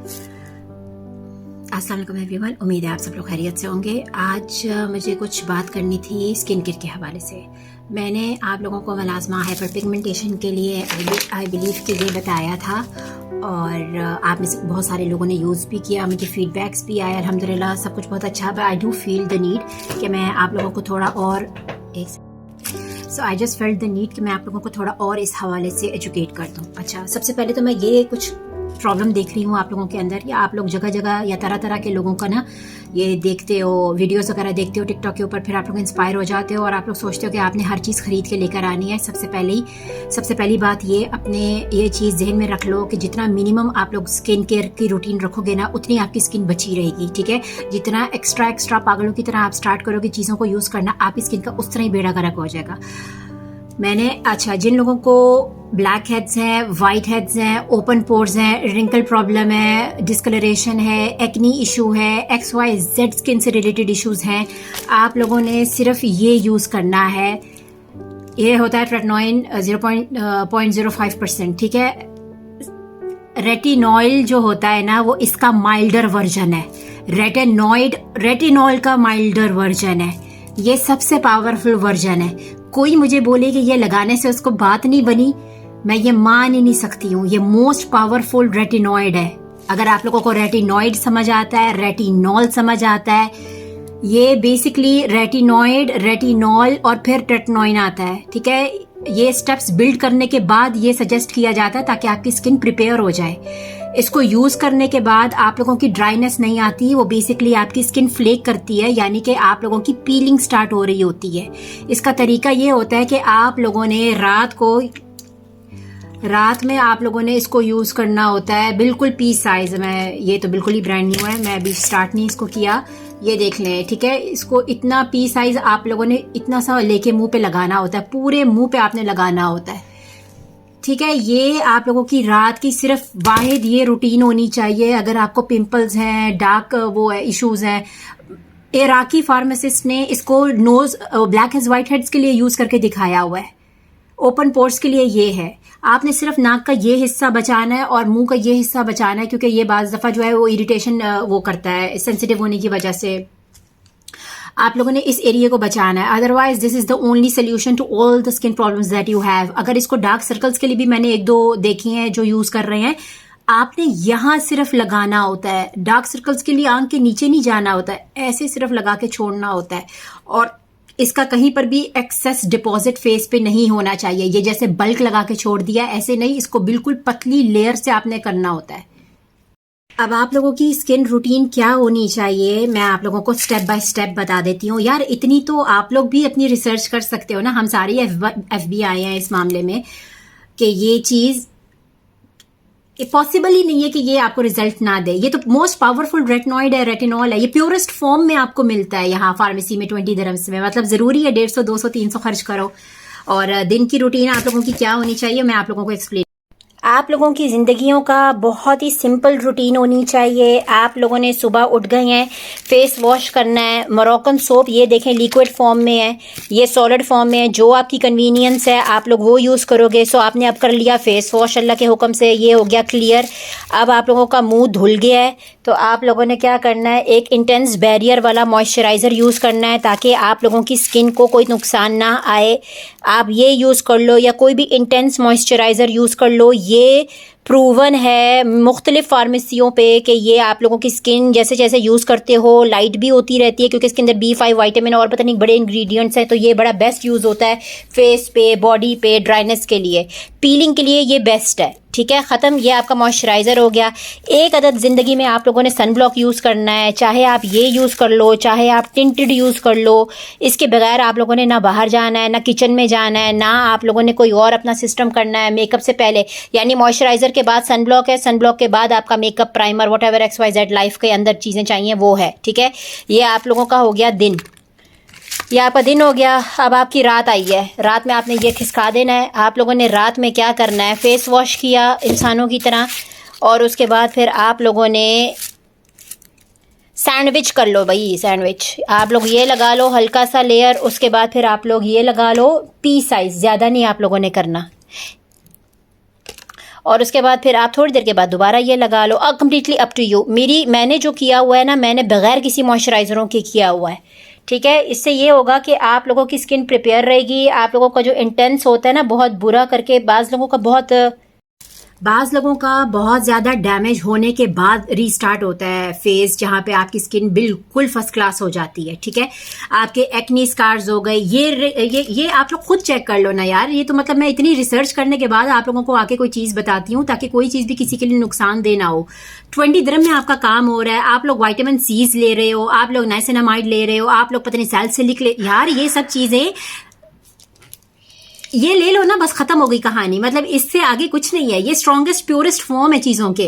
अस्सलाम वालेकुम एवरीवन, उम्मीद है आप सब लोग खैरियत से होंगे। आज मुझे कुछ बात करनी थी स्किन केयर के हवाले से। मैंने आप लोगों को मेलास्मा हाइपर पिगमेंटेशन के लिए आई बिलीव कि ये बताया था और आप में से बहुत सारे लोगों ने यूज़ भी किया, मुझे फीडबैक्स भी आए, अल्हम्दुलिल्लाह सब कुछ बहुत अच्छा। But I do feel the need कि मैं आप लोगों को थोड़ा और I just felt the need कि मैं आप लोगों को थोड़ा और इस हवाले से एजुकेट कर दूँ। अच्छा, सबसे पहले तो मैं ये कुछ प्रॉब्लम देख रही हूँ आप लोगों के अंदर, या आप लोग जगह जगह या तरह तरह के लोगों का ना ये देखते हो, वीडियोस वगैरह देखते हो टिकटॉक के ऊपर, फिर आप लोग इंस्पायर हो जाते हो और आप लोग सोचते हो कि आपने हर चीज़ खरीद के लेकर आनी है। सबसे पहली बात ये अपने ये चीज़ जहन में रख लो कि जितना मिनिमम आप लोग स्किन केयर की रूटीन रखोगे ना, उतनी आपकी स्किन बची रहेगी। ठीक है, जितना एक्स्ट्रा पागलों की तरह आप स्टार्ट करोगे चीज़ों को यूज़ करना, आपकी स्किन का उस तरह ही बेड़ा गर्क हो जाएगा। अच्छा, जिन लोगों को ब्लैक हेड्स हैं, वाइट हेड्स हैं, ओपन पोर्स हैं, रिंकल प्रॉब्लम है, डिस्कलरेशन है, एक्नी इशू है, XYZ स्किन से रिलेटेड इश्यूज हैं, आप लोगों ने सिर्फ ये यूज़ करना है। ये होता है ट्रेटनॉइन 0.05%। ठीक है, रेटिनॉइल जो होता है ना, वो इसका माइल्डर वर्जन है। रेटिनॉल का माइल्डर वर्जन है, ये सबसे पावरफुल वर्जन है। कोई मुझे बोले कि ये लगाने से उसको बात नहीं बनी, मैं ये मान ही नहीं सकती हूँ। ये मोस्ट पावरफुल रेटिनॉइड है। अगर आप लोगों को रेटिनॉइड समझ आता है, रेटिनॉल समझ आता है, ये बेसिकली रेटिनॉइड, रेटिनॉल और फिर ट्रेटनॉइन आता है। ठीक है, ये स्टेप्स बिल्ड करने के बाद ये सजेस्ट किया जाता है ताकि आपकी स्किन प्रिपेयर हो जाए। इसको यूज करने के बाद आप लोगों की ड्राइनेस नहीं आती, वो बेसिकली आपकी स्किन फ्लेक करती है, यानी कि आप लोगों की पीलिंग स्टार्ट हो रही होती है। इसका तरीका ये होता है कि आप लोगों ने रात में आप लोगों ने इसको यूज करना होता है बिल्कुल पी साइज में। ये तो बिल्कुल ही ब्रांड न्यू है, मैं अभी स्टार्ट नहीं इसको किया, ये देख लें। ठीक है, इसको इतना पी साइज आप लोगों ने इतना सा लेके मुंह पे लगाना होता है, पूरे मुंह पे आपने लगाना होता है। ठीक है, ये आप लोगों की रात की सिर्फ वाहिद ये रूटीन होनी चाहिए। अगर आपको पिंपल्स हैं, डार्क वो है इश्यूज हैं, इराकी फार्मासिस्ट ने इसको nose black heads white heads के लिए यूज करके दिखाया हुआ है। ओपन पोर्स के लिए ये है। आपने सिर्फ नाक का ये हिस्सा बचाना है और मुंह का ये हिस्सा बचाना है, क्योंकि ये बाज दफा जो है वो इरिटेशन वो करता है, सेंसिटिव होने की वजह से आप लोगों ने इस एरिया को बचाना है। Otherwise this is the only solution to all the skin problems that you have. अगर इसको डार्क सर्कल्स के लिए भी मैंने 1-2 देखे हैं जो यूज कर रहे हैं, आपने यहां सिर्फ लगाना होता है। डार्क सर्कल्स के लिए आंख के नीचे नहीं जाना होता है, ऐसे सिर्फ लगा के छोड़ना होता है। और इसका कहीं पर भी एक्सेस डिपॉजिट फेस पे नहीं होना चाहिए। ये जैसे बल्क लगा के छोड़ दिया ऐसे नहीं, इसको बिल्कुल पतली लेयर से आपने करना होता है। अब आप लोगों की स्किन रूटीन क्या होनी चाहिए, मैं आप लोगों को स्टेप बाय स्टेप बता देती हूँ। यार इतनी तो आप लोग भी अपनी रिसर्च कर सकते हो ना, हम सारी FBI हैं इस मामले में कि ये चीज पॉसिबल ही नहीं है कि ये आपको रिजल्ट ना दे। ये तो मोस्ट पावरफुल रेटिनॉइड है, रेटिनॉल है, ये प्योरेस्ट फॉर्म में आपको मिलता है यहाँ फार्मेसी में 20 दिरहम्स में। मतलब जरूरी है 150, 200, 300 खर्च करो। और दिन की रूटीन आप लोगों की क्या होनी चाहिए, मैं आप लोगों को एक्सप्लेन। आप लोगों की ज़िंदगियों का बहुत ही सिंपल रूटीन होनी चाहिए। आप लोगों ने सुबह उठ गए हैं, फेस वॉश करना है। मोरक्कन सोप ये देखें लिक्विड फॉर्म में है, ये सॉलिड फॉर्म में है, जो आपकी कन्वीनियंस है आप लोग वो यूज़ करोगे। सो आपने अब कर लिया फेस वॉश अल्लाह के हुक्म से, ये हो गया क्लियर। अब आप लोगों का मुंह धुल गया है, तो आप लोगों ने क्या करना है, एक इंटेंस बैरियर वाला मॉइस्चराइज़र यूज़ करना है ताकि आप लोगों की स्किन को कोई नुकसान ना आए। आप ये यूज़ कर लो या कोई भी इंटेंस मॉइस्चराइज़र यूज़ कर लो। ये प्रूवन है मुख्तलिफ फार्मेसियों पे कि ये आप लोगों की स्किन जैसे जैसे यूज़ करते हो लाइट भी होती रहती है, क्योंकि इसके अंदर B5 विटामिन और पता नहीं बड़े इंग्रेडिएंट्स हैं। तो ये बड़ा बेस्ट यूज़ होता है फेस पे, बॉडी पे, ड्राइनेस के लिए, पीलिंग के लिए ये बेस्ट है। ठीक है, ख़त्म। ये आपका मॉइस्चराइज़र हो गया। एक अदद ज़िंदगी में आप लोगों ने सन ब्लॉक यूज़ करना है, चाहे आप ये यूज़ कर लो, चाहे आप टिंटेड यूज़ कर लो। इसके बगैर आप लोगों ने ना बाहर जाना है, ना किचन में जाना है, ना आप लोगों ने कोई और अपना सिस्टम करना है मेकअप से पहले। यानी मॉइस्चराइज़र के बाद सन ब्लॉक है, सन ब्लॉक के बाद आपका makeup, primer, whatever XYZ life के अंदर चीज़ें चाहिए वो है। ठीक है, ये आप लोगों का हो गया दिन, ये आपका दिन हो गया। अब आपकी रात आई है, रात में आपने ये खिसका देना है। आप लोगों ने रात में क्या करना है, फेस वॉश किया इंसानों की तरह, और उसके बाद फिर आप लोगों ने सैंडविच कर लो। भाई सैंडविच आप लोग ये लगा लो हल्का सा लेयर, उसके बाद फिर आप लोग ये लगा लो पी साइज, ज़्यादा नहीं आप लोगों ने करना। और उसके बाद फिर आप थोड़ी देर के बाद दोबारा ये लगा लो। Completely up to you. मैंने जो किया हुआ है ना, मैंने बगैर किसी मॉइस्चराइज़रों के किया हुआ है, ठीक है। इससे ये होगा कि आप लोगों की स्किन प्रिपेयर रहेगी। आप लोगों का जो इंटेंस होता है ना बहुत बुरा करके, बाज़ लोगों का बहुत ज़्यादा डैमेज होने के बाद रीस्टार्ट होता है फेज, जहाँ पे आपकी स्किन बिल्कुल फर्स्ट क्लास हो जाती है, ठीक है। आपके एक्नी स्कार्स हो गए, ये आप लोग खुद चेक कर लो ना यार। ये तो मतलब मैं इतनी रिसर्च करने के बाद आप लोगों को आके कोई चीज़ बताती हूँ ताकि कोई चीज़ भी किसी के लिए नुकसानदेह ना हो। 20 दिरहम में आपका काम हो रहा है। आप लोग विटामिन सीज ले रहे हो, आप लोग नाइसिनामाइड ले रहे हो, आप लोग पता नहीं सैलिसिलिक ले, यार ये सब चीज़ें ये ले लो ना, बस खत्म हो गई कहानी। मतलब इससे आगे कुछ नहीं है। ये स्ट्रॉन्गेस्ट प्योरेस्ट फॉर्म है चीजों के।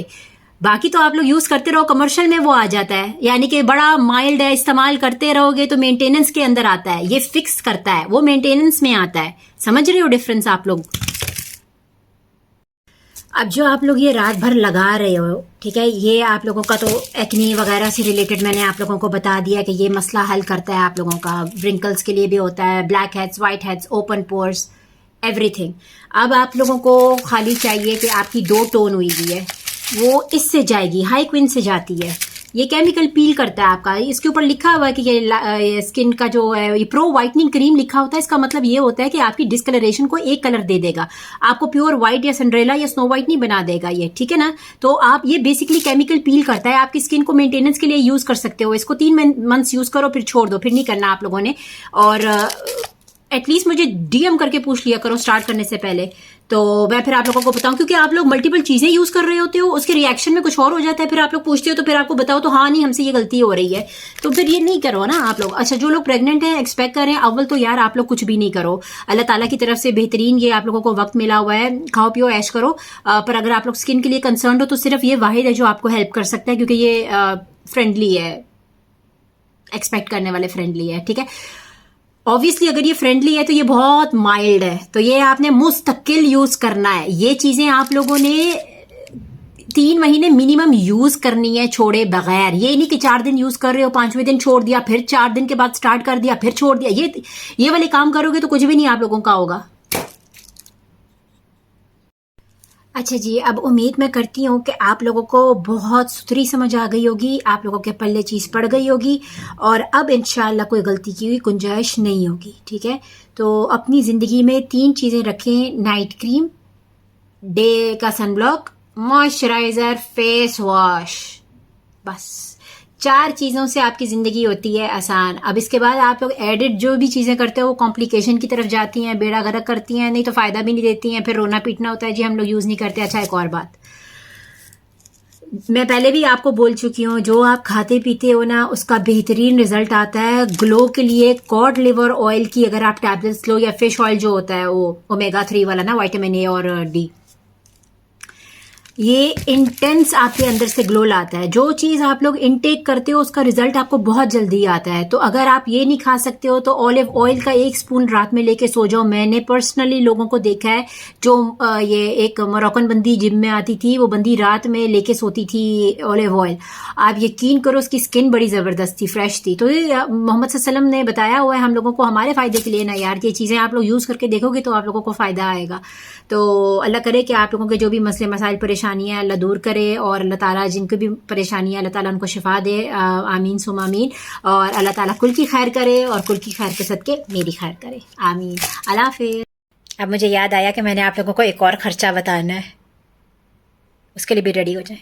बाकी तो आप लोग यूज करते रहो, कमर्शियल में वो आ जाता है, यानी कि बड़ा माइल्ड है, इस्तेमाल करते रहोगे तो मेंटेनेंस के अंदर आता है। ये फिक्स करता है, वो मेंटेनेंस में आता है। समझ रहे हो डिफरेंस आप लोग? अब जो आप लोग ये रात भर लगा रहे हो, ठीक है, ये आप लोगों का तो एक्नी वगैरह से रिलेटेड मैंने आप लोगों को बता दिया कि ये मसला हल करता है आप लोगों का। रिंकल्स के लिए भी होता है, black heads, white heads, open pores, everything. अब आप लोगों को खाली चाहिए कि आपकी 2 टोन हुई हुई है, वो इससे जाएगी, हाई क्वीन से जाती है। ये केमिकल पील करता है आपका। इसके ऊपर लिखा हुआ है कि ये स्किन का जो है, ये प्रो वाइटनिंग क्रीम लिखा होता है। इसका मतलब ये होता है कि आपकी डिस्कलरेशन को एक कलर दे देगा, आपको प्योर व्हाइट या सिंड्रेला या स्नो व्हाइट नहीं बना देगा ये, ठीक है ना। तो आप ये बेसिकली केमिकल पील करता है, आपकी स्किन को मेंटेनेंस के लिए यूज कर सकते हो। इसको 3 मंथ्स यूज करो, फिर छोड़ दो, फिर नहीं करना आप लोगों ने। और एटलीस्ट मुझे डीएम करके पूछ लिया करो स्टार्ट करने से पहले, तो मैं फिर आप लोगों को बताऊं। क्योंकि आप लोग मल्टीपल चीजें यूज कर रहे होते हो, उसके रिएक्शन में कुछ और हो जाता है, फिर आप लोग पूछते हो तो फिर आपको बताओ तो हाँ नहीं हमसे ये गलती हो रही है, तो फिर ये नहीं करो ना आप लोग। अच्छा, जो लोग प्रेग्नेंट हैं, एक्सपेक्ट कर रहे हैं, अव्वल तो यार आप लोग कुछ भी नहीं करो। अल्लाह ताला की तरफ से बेहतरीन ये आप लोगों को वक्त मिला हुआ है, खाओ पियो ऐश करो। पर अगर आप लोग स्किन के लिए कंसर्न हो तो सिर्फ ये वाहिद है जो आपको हेल्प कर सकता है, क्योंकि ये फ्रेंडली है, एक्सपेक्ट करने वाले फ्रेंडली है, ठीक है। ऑब्वियसली अगर ये फ्रेंडली है तो ये बहुत माइल्ड है, तो ये आपने मुस्तकिल यूज करना है। ये चीजें आप लोगों ने 3 महीने मिनिमम यूज करनी है छोड़े बगैर। ये नहीं कि 4 दिन यूज कर रहे हो, 5वें दिन छोड़ दिया, फिर 4 दिन के बाद स्टार्ट कर दिया, फिर छोड़ दिया। ये वाले काम करोगे तो कुछ भी नहीं आप लोगों का होगा। अच्छा जी, अब उम्मीद मैं करती हूँ कि आप लोगों को बहुत सुथरी समझ आ गई होगी, आप लोगों के पल्ले चीज़ पड़ गई होगी, और अब इंशाल्लाह कोई गलती की हुई गुंजाइश नहीं होगी, ठीक है। तो अपनी ज़िंदगी में 3 चीज़ें रखें: नाइट क्रीम, डे का सनब्लॉक, मॉइस्चराइज़र, फेस वॉश। बस 4 चीज़ों से आपकी ज़िंदगी होती है आसान। अब इसके बाद आप लोग एडिट जो भी चीज़ें करते हो वो कॉम्प्लिकेशन की तरफ जाती हैं, बेड़ा गर्क करती हैं, नहीं तो फ़ायदा भी नहीं देती हैं, फिर रोना पीटना होता है जी हम लोग यूज़ नहीं करते। अच्छा, एक और बात मैं पहले भी आपको बोल चुकी हूँ, जो आप खाते पीते हो ना उसका बेहतरीन रिजल्ट आता है। ग्लो के लिए कॉड लिवर ऑयल की अगर आप टैबलेट्स लो, या फिश ऑयल जो होता है वो ओमेगा 3 वाला ना, विटामिन ए और डी, ये इंटेंस आपके अंदर से ग्लो लाता है। जो चीज आप लोग इनटेक करते हो उसका रिजल्ट आपको बहुत जल्दी आता है। तो अगर आप ये नहीं खा सकते हो तो ऑलिव ऑयल का 1 स्पून रात में लेके सो जाओ। मैंने पर्सनली लोगों को देखा है, जो ये एक मोरक्कन बंदी जिम में आती थी, वो बंदी रात में लेके सोती थी ऑलिव ऑयल। आप यकीन करो उसकी स्किन बड़ी जबरदस्त थी, फ्रेश थी। तो ये मोहम्मद सल्लल्लाहु अलैहि वसल्लम ने बताया हुआ है हम लोगों को हमारे फायदे के लिए ना यार। ये चीजें आप लोग यूज करके देखोगे तो आप लोगों को फायदा आएगा। तो अल्लाह करे कि आप लोगों के जो भी मसले मसाइल परेशानियां अल्लाह दूर करे, और अल्लाह ताला जिनको भी परेशानियां अल्लाह ताला उनको शिफा दे, आमीन सुम आमीन। और अल्लाह ताला कुल की खैर करे और कुल की खैर के सदके मेरी खैर करे, आमीन। अल्लाह हाफिज़। अब मुझे याद आया कि मैंने आप लोगों को एक और खर्चा बताना है, उसके लिए भी रेडी हो जाए।